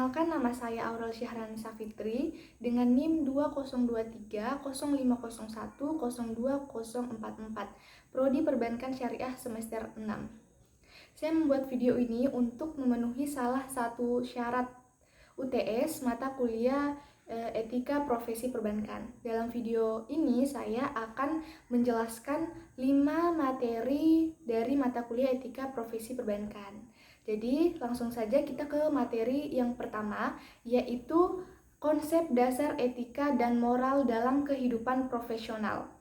Perkenalkan, nama saya Aurel Syahrani Safitri dengan NIM 2023 0501 02044, Prodi Perbankan Syariah semester 6. Saya membuat video ini untuk memenuhi salah satu syarat UTS mata kuliah Etika Profesi Perbankan. Dalam video ini saya akan menjelaskan 5 materi dari mata kuliah Etika Profesi Perbankan. Jadi langsung saja kita ke materi yang pertama, yaitu konsep dasar etika dan moral dalam kehidupan profesional.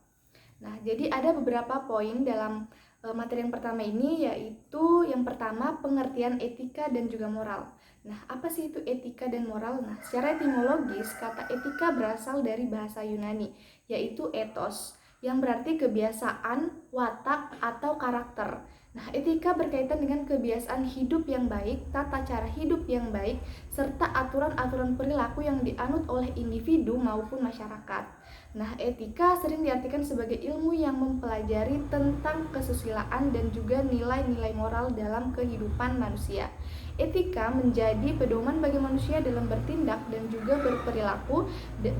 Nah, jadi ada beberapa poin dalam materi yang pertama ini, yaitu yang pertama pengertian etika dan juga moral. Nah, apa sih itu etika dan moral? Nah, secara etimologis kata etika berasal dari bahasa Yunani, yaitu ethos, yang berarti kebiasaan, watak, atau karakter. Nah, etika berkaitan dengan kebiasaan hidup yang baik, tata cara hidup yang baik, serta aturan-aturan perilaku yang dianut oleh individu maupun masyarakat. Nah, etika sering diartikan sebagai ilmu yang mempelajari tentang kesusilaan dan juga nilai-nilai moral dalam kehidupan manusia. Etika menjadi pedoman bagi manusia dalam bertindak dan juga berperilaku,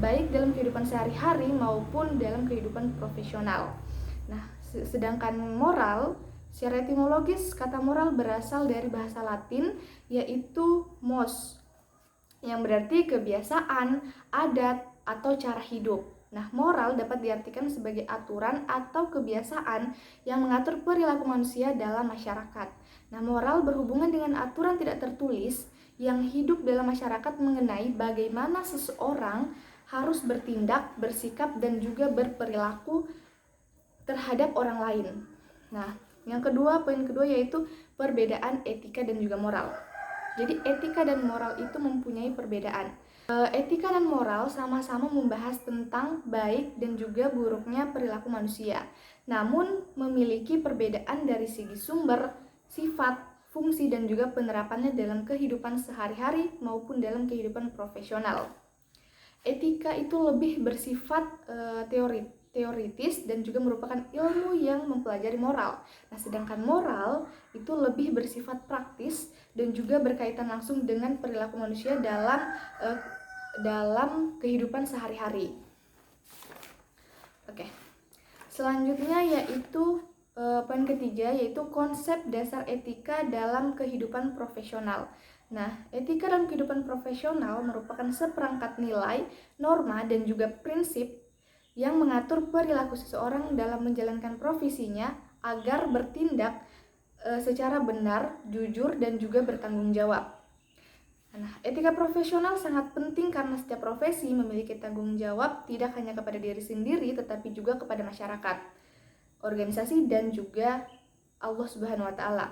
baik dalam kehidupan sehari-hari maupun dalam kehidupan profesional. Nah, sedangkan moral, secara etimologis kata moral berasal dari bahasa Latin, yaitu mos, yang berarti kebiasaan, adat, atau cara hidup. Nah, moral dapat diartikan sebagai aturan atau kebiasaan yang mengatur perilaku manusia dalam masyarakat. Nah, moral berhubungan dengan aturan tidak tertulis yang hidup dalam masyarakat mengenai bagaimana seseorang harus bertindak, bersikap, dan juga berperilaku terhadap orang lain. Nah, yang kedua, poin kedua yaitu perbedaan etika dan juga moral. Jadi etika dan moral itu mempunyai perbedaan. Etika dan moral sama-sama membahas tentang baik dan juga buruknya perilaku manusia, namun memiliki perbedaan dari segi sumber, sifat, fungsi, dan juga penerapannya dalam kehidupan sehari-hari maupun dalam kehidupan profesional. Etika itu lebih bersifat teoritis dan juga merupakan ilmu yang mempelajari moral. Nah, sedangkan moral itu lebih bersifat praktis dan juga berkaitan langsung dengan perilaku manusia dalam kehidupan sehari-hari. Oke. Selanjutnya yaitu poin ketiga, yaitu konsep dasar etika dalam kehidupan profesional. Nah, etika dalam kehidupan profesional merupakan seperangkat nilai, norma, dan juga prinsip yang mengatur perilaku seseorang dalam menjalankan profesinya agar bertindak secara benar, jujur, dan juga bertanggung jawab. Nah, etika profesional sangat penting karena setiap profesi memiliki tanggung jawab tidak hanya kepada diri sendiri tetapi juga kepada masyarakat, organisasi, dan juga Allah Subhanahu wa taala.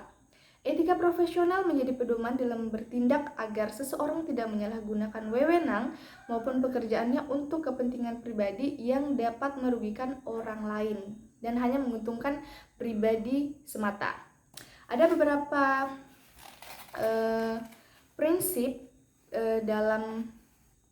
Etika profesional menjadi pedoman dalam bertindak agar seseorang tidak menyalahgunakan wewenang maupun pekerjaannya untuk kepentingan pribadi yang dapat merugikan orang lain dan hanya menguntungkan pribadi semata. Ada beberapa prinsip dalam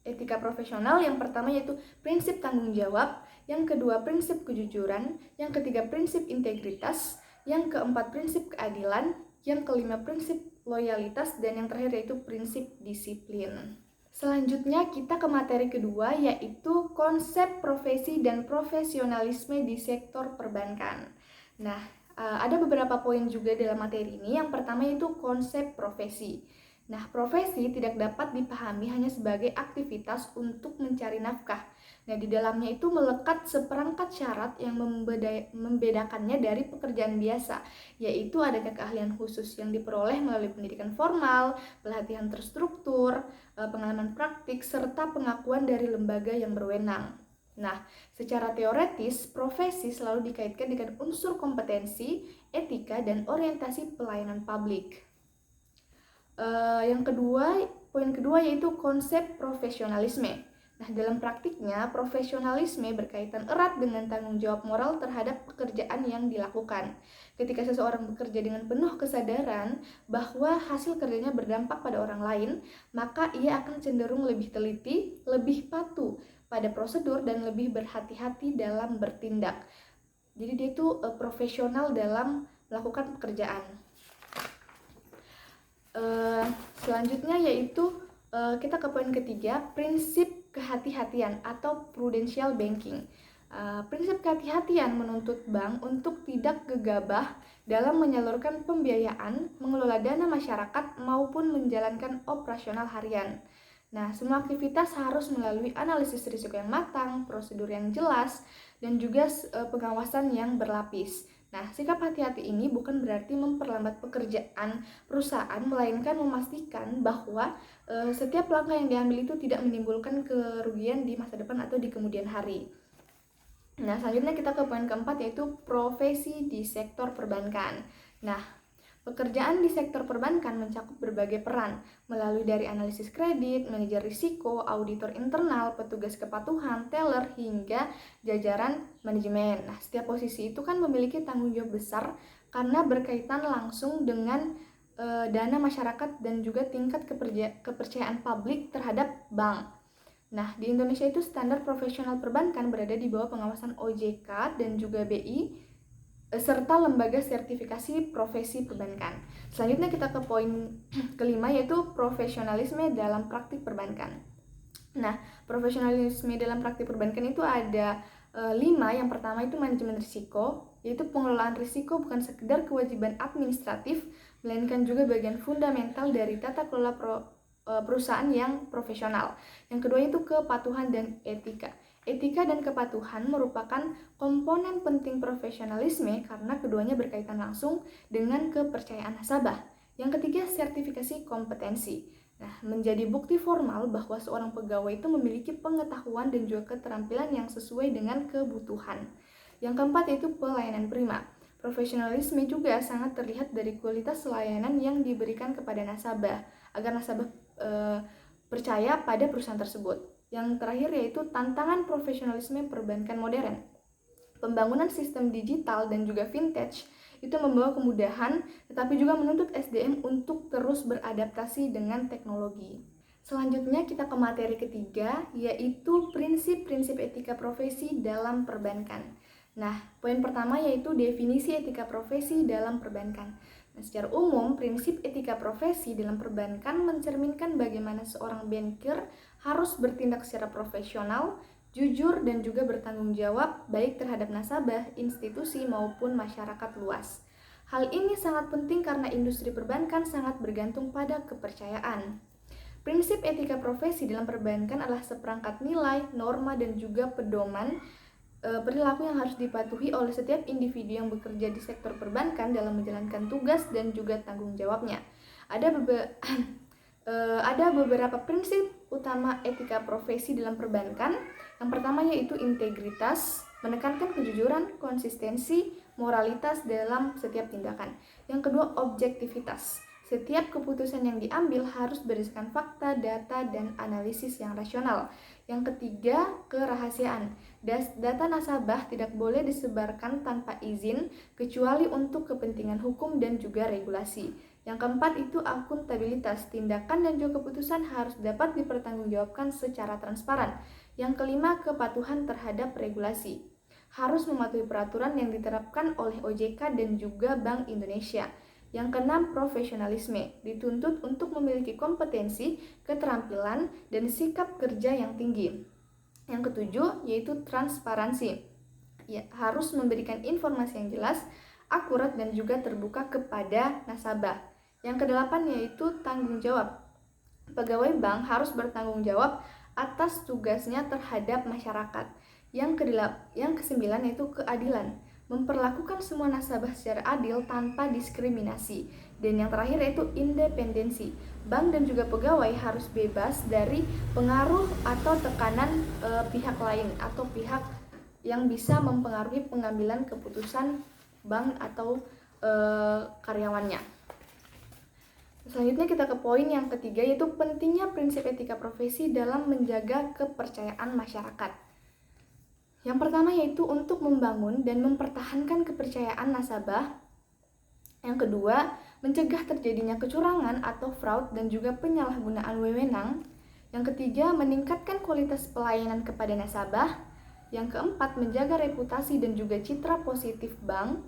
etika profesional. Yang pertama yaitu prinsip tanggung jawab, yang kedua prinsip kejujuran, yang ketiga prinsip integritas, yang keempat prinsip keadilan, yang kelima prinsip loyalitas, dan yang terakhir yaitu prinsip disiplin. Selanjutnya kita ke materi kedua, yaitu konsep profesi dan profesionalisme di sektor perbankan. Nah, ada beberapa poin juga dalam materi ini. Yang pertama yaitu konsep profesi. Nah, profesi tidak dapat dipahami hanya sebagai aktivitas untuk mencari nafkah. Nah, di dalamnya itu melekat seperangkat syarat yang membedakannya dari pekerjaan biasa, yaitu adanya keahlian khusus yang diperoleh melalui pendidikan formal, pelatihan terstruktur, pengalaman praktik, serta pengakuan dari lembaga yang berwenang. Nah, secara teoretis, profesi selalu dikaitkan dengan unsur kompetensi, etika, dan orientasi pelayanan publik. Poin kedua yaitu konsep profesionalisme. Nah, dalam praktiknya, profesionalisme berkaitan erat dengan tanggung jawab moral terhadap pekerjaan yang dilakukan. Ketika seseorang bekerja dengan penuh kesadaran bahwa hasil kerjanya berdampak pada orang lain, maka ia akan cenderung lebih teliti, lebih patuh pada prosedur, dan lebih berhati-hati dalam bertindak. Jadi dia itu profesional dalam melakukan pekerjaan. Selanjutnya yaitu Kita ke poin ketiga, prinsip kehati-hatian atau prudential banking. Prinsip kehati-hatian menuntut bank untuk tidak gegabah dalam menyalurkan pembiayaan, mengelola dana masyarakat, maupun menjalankan operasional harian. Nah, semua aktivitas harus melalui analisis risiko yang matang, prosedur yang jelas, dan juga pengawasan yang berlapis. Nah, sikap hati-hati ini bukan berarti memperlambat pekerjaan perusahaan, melainkan memastikan bahwa setiap langkah yang diambil itu tidak menimbulkan kerugian di masa depan atau di kemudian hari. Nah, selanjutnya kita ke poin keempat, yaitu profesi di sektor perbankan. Nah, pekerjaan di sektor perbankan mencakup berbagai peran, melalui dari analisis kredit, manajer risiko, auditor internal, petugas kepatuhan, teller, hingga jajaran manajemen. Nah, setiap posisi itu kan memiliki tanggung jawab besar karena berkaitan langsung dengan dana masyarakat dan juga tingkat kepercayaan publik terhadap bank. Nah, di Indonesia itu standar profesional perbankan berada di bawah pengawasan OJK dan juga BI serta lembaga sertifikasi profesi perbankan. Selanjutnya kita ke poin kelima, yaitu profesionalisme dalam praktik perbankan. Nah, profesionalisme dalam praktik perbankan itu ada 5. Yang pertama itu manajemen risiko, yaitu pengelolaan risiko bukan sekedar kewajiban administratif, melainkan juga bagian fundamental dari tata kelola perusahaan yang profesional. Yang kedua itu kepatuhan dan etika. Etika dan kepatuhan merupakan komponen penting profesionalisme karena keduanya berkaitan langsung dengan kepercayaan nasabah. Yang ketiga, sertifikasi kompetensi. Nah, menjadi bukti formal bahwa seorang pegawai itu memiliki pengetahuan dan juga keterampilan yang sesuai dengan kebutuhan. Yang keempat yaitu pelayanan prima. Profesionalisme juga sangat terlihat dari kualitas layanan yang diberikan kepada nasabah, agar nasabah percaya pada perusahaan tersebut. Yang terakhir yaitu tantangan profesionalisme perbankan modern. Pembangunan sistem digital dan juga vintage itu membawa kemudahan, tetapi juga menuntut SDM untuk terus beradaptasi dengan teknologi. Selanjutnya kita ke materi ketiga, yaitu prinsip-prinsip etika profesi dalam perbankan. Nah, poin pertama yaitu definisi etika profesi dalam perbankan. Nah, secara umum, prinsip etika profesi dalam perbankan mencerminkan bagaimana seorang banker harus bertindak secara profesional, jujur, dan juga bertanggung jawab baik terhadap nasabah, institusi, maupun masyarakat luas. Hal ini sangat penting karena industri perbankan sangat bergantung pada kepercayaan. Prinsip etika profesi dalam perbankan adalah seperangkat nilai, norma, dan juga pedoman perilaku yang harus dipatuhi oleh setiap individu yang bekerja di sektor perbankan dalam menjalankan tugas dan juga tanggung jawabnya. Ada beberapa prinsip utama etika profesi dalam perbankan. Yang pertama yaitu integritas, menekankan kejujuran, konsistensi, moralitas dalam setiap tindakan. Yang kedua, objektivitas. Setiap keputusan yang diambil harus berdasarkan fakta, data, dan analisis yang rasional. Yang ketiga, kerahasiaan. Data nasabah tidak boleh disebarkan tanpa izin, kecuali untuk kepentingan hukum dan juga regulasi. Yang keempat itu akuntabilitas. Tindakan dan juga keputusan harus dapat dipertanggungjawabkan secara transparan. Yang kelima, kepatuhan terhadap regulasi. Harus mematuhi peraturan yang diterapkan oleh OJK dan juga Bank Indonesia. Yang keenam, profesionalisme. Dituntut untuk memiliki kompetensi, keterampilan, dan sikap kerja yang tinggi. Yang ketujuh, yaitu transparansi. Ya, harus memberikan informasi yang jelas, akurat, dan juga terbuka kepada nasabah. Yang kedelapan, yaitu tanggung jawab. Pegawai bank harus bertanggung jawab atas tugasnya terhadap masyarakat. Yang kesembilan, yaitu keadilan. Memperlakukan semua nasabah secara adil tanpa diskriminasi. Dan yang terakhir yaitu independensi. Bank dan juga pegawai harus bebas dari pengaruh atau tekanan pihak lain atau pihak yang bisa mempengaruhi pengambilan keputusan bank atau karyawannya. Selanjutnya kita ke poin yang ketiga, yaitu pentingnya prinsip etika profesi dalam menjaga kepercayaan masyarakat. Yang pertama yaitu untuk membangun dan mempertahankan kepercayaan nasabah. Yang kedua, mencegah terjadinya kecurangan atau fraud dan juga penyalahgunaan wewenang. Yang ketiga, meningkatkan kualitas pelayanan kepada nasabah. Yang keempat, menjaga reputasi dan juga citra positif bank.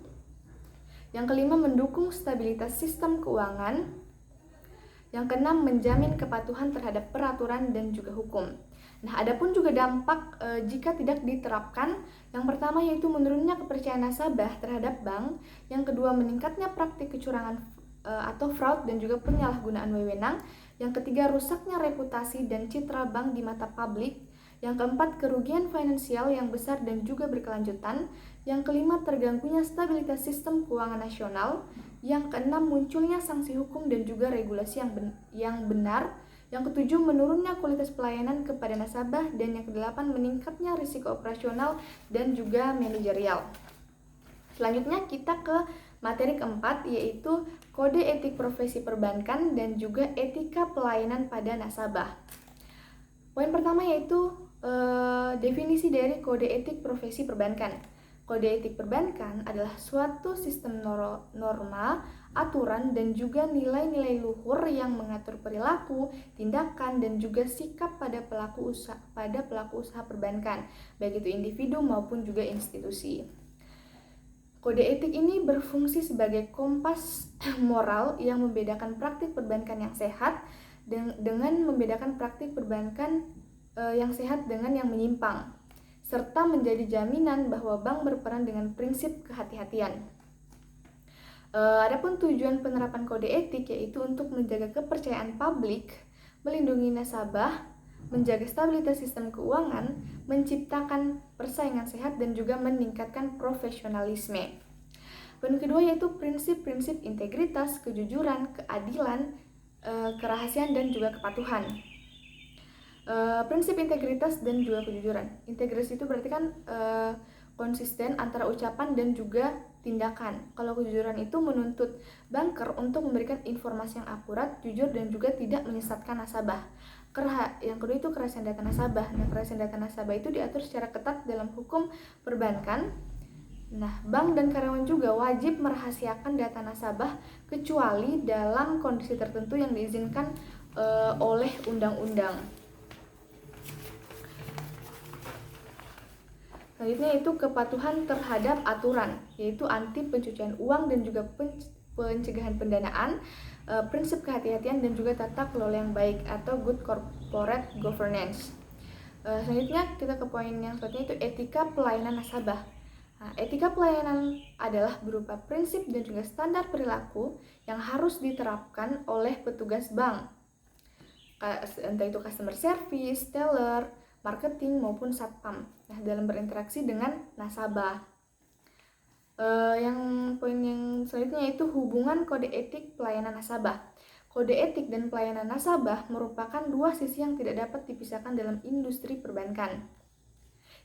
Yang kelima, mendukung stabilitas sistem keuangan. Yang keenam, menjamin kepatuhan terhadap peraturan dan juga hukum. Nah, adapun juga dampak jika tidak diterapkan. Yang pertama yaitu menurunnya kepercayaan nasabah terhadap bank. Yang kedua, meningkatnya praktik kecurangan atau fraud dan juga penyalahgunaan wewenang. Yang ketiga, rusaknya reputasi dan citra bank di mata publik. Yang keempat, kerugian finansial yang besar dan juga berkelanjutan. Yang kelima, terganggunya stabilitas sistem keuangan nasional. Yang keenam, munculnya sanksi hukum dan juga regulasi yang benar. Yang ketujuh, menurunnya kualitas pelayanan kepada nasabah. Dan yang kedelapan, meningkatnya risiko operasional dan juga manajerial. Selanjutnya kita ke materi keempat, yaitu kode etik profesi perbankan dan juga etika pelayanan pada nasabah. Poin pertama yaitu definisi dari kode etik profesi perbankan. Kode etik perbankan adalah suatu sistem norma, aturan, dan juga nilai-nilai luhur yang mengatur perilaku, tindakan, dan juga sikap pada pelaku usaha perbankan, baik itu individu maupun juga institusi. Kode etik ini berfungsi sebagai kompas moral yang membedakan praktik perbankan yang sehat dengan membedakan praktik perbankan yang sehat dengan yang menyimpang, serta menjadi jaminan bahwa bank berperan dengan prinsip kehati-hatian. Adapun tujuan penerapan kode etik yaitu untuk menjaga kepercayaan publik, melindungi nasabah, menjaga stabilitas sistem keuangan, menciptakan persaingan sehat, dan juga meningkatkan profesionalisme. Poin kedua yaitu prinsip-prinsip integritas, kejujuran, keadilan, kerahasiaan, dan juga kepatuhan. Prinsip integritas dan juga kejujuran. Integritas itu berarti kan konsisten antara ucapan dan juga tindakan. Kalau kejujuran itu menuntut banker untuk memberikan informasi yang akurat, jujur, dan juga tidak menyesatkan nasabah. Yang kedua itu kerahasiaan data nasabah. Nah, kerahasiaan data nasabah itu diatur secara ketat dalam hukum perbankan. Nah, bank dan karyawan juga wajib merahasiakan data nasabah kecuali dalam kondisi tertentu yang diizinkan oleh undang-undang. Selanjutnya itu kepatuhan terhadap aturan, yaitu anti pencucian uang dan juga pencegahan pendanaan, prinsip kehati-hatian, dan juga tata kelola yang baik atau good corporate governance. Selanjutnya kita ke poin yang selanjutnya itu etika pelayanan nasabah. Nah, etika pelayanan adalah berupa prinsip dan juga standar perilaku yang harus diterapkan oleh petugas bank, entah itu customer service, teller, marketing, maupun satpam. Nah, dalam berinteraksi dengan nasabah. Yang poin yang selanjutnya itu hubungan kode etik pelayanan nasabah. Kode etik dan pelayanan nasabah merupakan dua sisi yang tidak dapat dipisahkan dalam industri perbankan.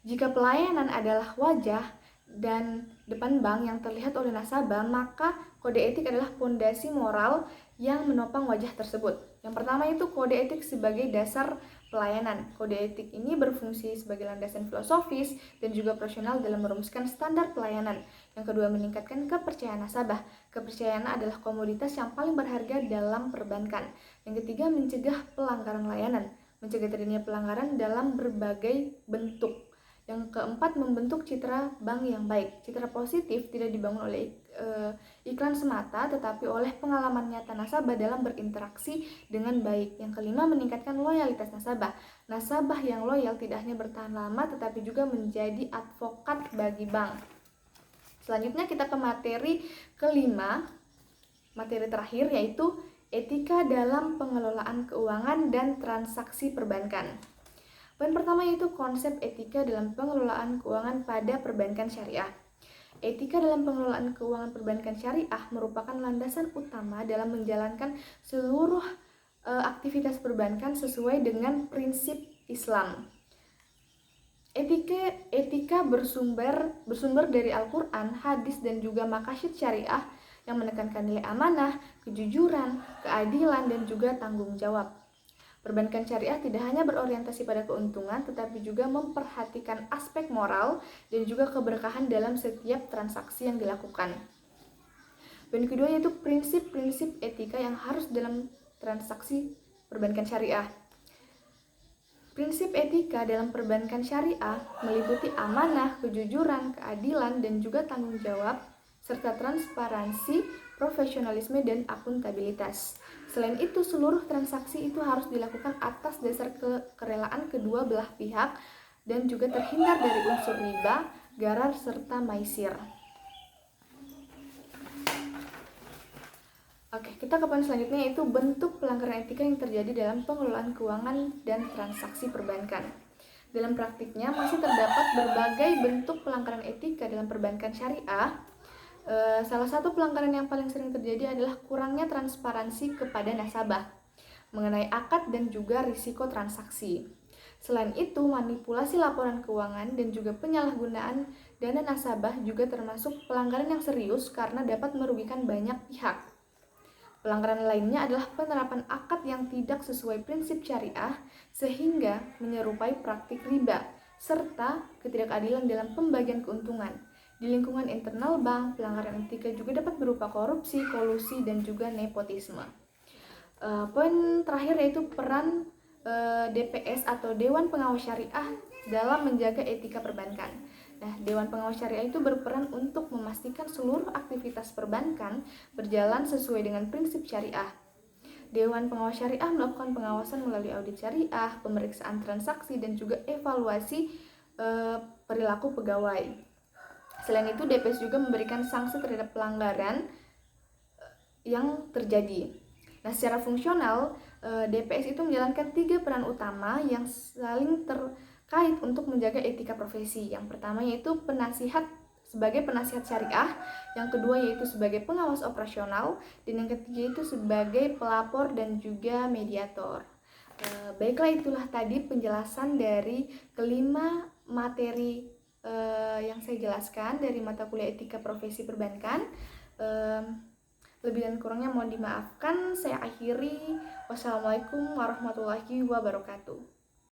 Jika pelayanan adalah wajah dan depan bank yang terlihat oleh nasabah, maka kode etik adalah fondasi moral yang menopang wajah tersebut. Yang pertama itu kode etik sebagai dasar pelayanan. Kode etik ini berfungsi sebagai landasan filosofis dan juga profesional dalam merumuskan standar pelayanan. Yang kedua, meningkatkan kepercayaan nasabah. Kepercayaan adalah komoditas yang paling berharga dalam perbankan. Yang ketiga, mencegah pelanggaran layanan. Mencegah terjadinya pelanggaran dalam berbagai bentuk. Yang keempat, membentuk citra bank yang baik. Citra positif tidak dibangun oleh iklan semata, tetapi oleh pengalaman nyata nasabah dalam berinteraksi dengan baik. Yang kelima, meningkatkan loyalitas nasabah. Nasabah yang loyal tidak hanya bertahan lama, tetapi juga menjadi advokat bagi bank. Selanjutnya kita ke materi kelima, materi terakhir yaitu etika dalam pengelolaan keuangan dan transaksi perbankan. Poin pertama yaitu konsep etika dalam pengelolaan keuangan pada perbankan syariah. Etika dalam pengelolaan keuangan perbankan syariah merupakan landasan utama dalam menjalankan seluruh aktivitas perbankan sesuai dengan prinsip Islam. Etika bersumber dari Al-Quran, hadis, dan juga maqasid syariah yang menekankan nilai amanah, kejujuran, keadilan, dan juga tanggung jawab. Perbankan syariah tidak hanya berorientasi pada keuntungan, tetapi juga memperhatikan aspek moral dan juga keberkahan dalam setiap transaksi yang dilakukan. Dan kedua yaitu prinsip-prinsip etika yang harus dalam transaksi perbankan syariah. Prinsip etika dalam perbankan syariah meliputi amanah, kejujuran, keadilan, dan juga tanggung jawab, serta transparansi, profesionalisme, dan akuntabilitas. Selain itu, seluruh transaksi itu harus dilakukan atas dasar kerelaan kedua belah pihak dan juga terhindar dari unsur riba, gharar, serta maisir. Oke, kita ke poin selanjutnya, yaitu bentuk pelanggaran etika yang terjadi dalam pengelolaan keuangan dan transaksi perbankan. Dalam praktiknya masih terdapat berbagai bentuk pelanggaran etika dalam perbankan syariah. Salah satu pelanggaran yang paling sering terjadi adalah kurangnya transparansi kepada nasabah mengenai akad dan juga risiko transaksi. Selain itu, manipulasi laporan keuangan dan juga penyalahgunaan dana nasabah juga termasuk pelanggaran yang serius karena dapat merugikan banyak pihak. Pelanggaran lainnya adalah penerapan akad yang tidak sesuai prinsip syariah sehingga menyerupai praktik riba, serta ketidakadilan dalam pembagian keuntungan. Di lingkungan internal bank, pelanggaran etika juga dapat berupa korupsi, kolusi, dan juga nepotisme. Poin terakhir yaitu peran DPS atau Dewan Pengawas Syariah dalam menjaga etika perbankan. Nah, Dewan Pengawas Syariah itu berperan untuk memastikan seluruh aktivitas perbankan berjalan sesuai dengan prinsip syariah. Dewan Pengawas Syariah melakukan pengawasan melalui audit syariah, pemeriksaan transaksi, dan juga evaluasi perilaku pegawai. Selain itu, DPS juga memberikan sanksi terhadap pelanggaran yang terjadi. Nah, secara fungsional, DPS itu menjalankan 3 peran utama yang saling terkait untuk menjaga etika profesi. Yang pertama yaitu sebagai penasihat syariah, yang kedua yaitu sebagai pengawas operasional, dan yang ketiga itu sebagai pelapor dan juga mediator. Baiklah, itulah tadi penjelasan dari kelima materi yang saya jelaskan dari mata kuliah etika profesi perbankan. Lebih dan kurangnya mohon dimaafkan. Saya akhiri. Wassalamualaikum warahmatullahi wabarakatuh.